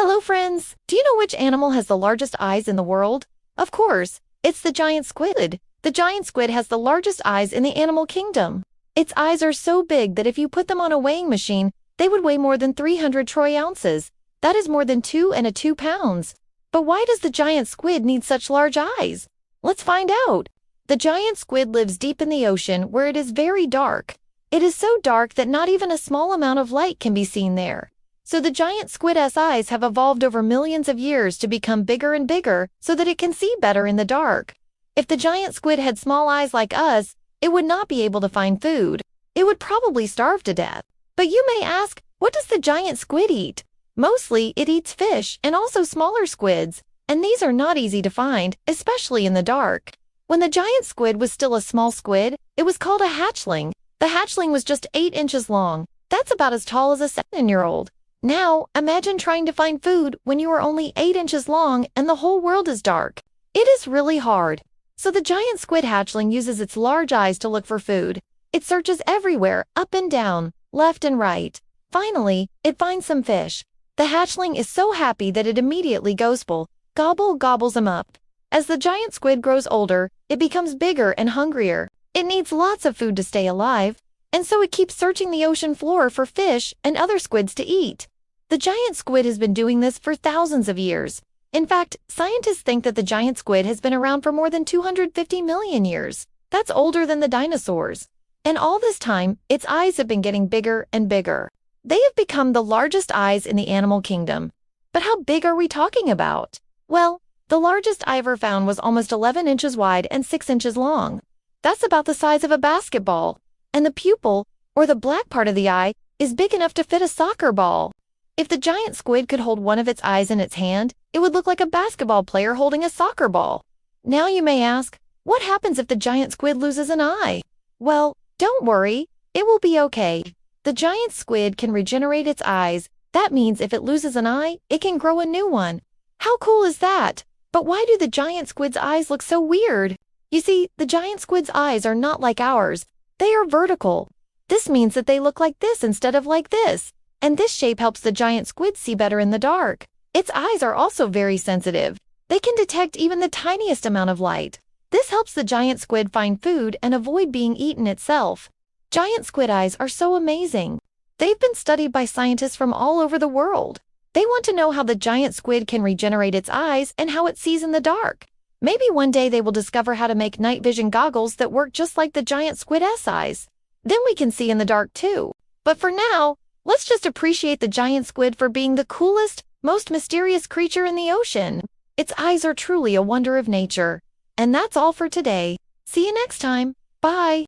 Hello friends! Do you know which animal has the largest eyes in the world? Of course, it's the giant squid. The giant squid has the largest eyes in the animal kingdom. Its eyes are so big that if you put them on a weighing machine, they would weigh more than 300 troy ounces. That is more than 2 pounds. But why does the giant squid need such large eyes? Let's find out. The giant squid lives deep in the ocean where it is very dark. It is so dark that not even a small amount of light can be seen there. So the giant squid's eyes have evolved over millions of years to become bigger and bigger so that it can see better in the dark. If the giant squid had small eyes like us, it would not be able to find food. It would probably starve to death. But you may ask, what does the giant squid eat? Mostly, it eats fish and also smaller squids, and these are not easy to find, especially in the dark. When the giant squid was still a small squid, it was called a hatchling. The hatchling was just 8 inches long. That's about as tall as a 7-year-old. Now, imagine trying to find food when you are only 8 inches long and the whole world is dark. It is really hard. So the giant squid hatchling uses its large eyes to look for food. It searches everywhere, up and down, left and right. Finally, it finds some fish. The hatchling is so happy that it immediately goes full, gobbles them up. As the giant squid grows older, it becomes bigger and hungrier. It needs lots of food to stay alive, and so it keeps searching the ocean floor for fish and other squids to eat. The giant squid has been doing this for thousands of years. In fact, scientists think that the giant squid has been around for more than 250 million years. That's older than the dinosaurs. And all this time, its eyes have been getting bigger and bigger. They have become the largest eyes in the animal kingdom. But how big are we talking about? Well, the largest I ever found was almost 11 inches wide and 6 inches long. That's about the size of a basketball. And the pupil, or the black part of the eye, is big enough to fit a soccer ball. If the giant squid could hold one of its eyes in its hand, it would look like a basketball player holding a soccer ball. Now you may ask, what happens if the giant squid loses an eye? Well, don't worry, it will be okay. The giant squid can regenerate its eyes. That means if it loses an eye, it can grow a new one. How cool is that? But why do the giant squid's eyes look so weird? You see, the giant squid's eyes are not like ours. They are vertical. This means that they look like this instead of like this. And this shape helps the giant squid see better in the dark. Its eyes are also very sensitive. They can detect even the tiniest amount of light. This helps the giant squid find food and avoid being eaten itself. Giant squid eyes are so amazing. They've been studied by scientists from all over the world. They want to know how the giant squid can regenerate its eyes and how it sees in the dark. Maybe one day they will discover how to make night vision goggles that work just like the giant squid's eyes. Then we can see in the dark too. But for now, let's just appreciate the giant squid for being the coolest, most mysterious creature in the ocean. Its eyes are truly a wonder of nature. And that's all for today. See you next time. Bye.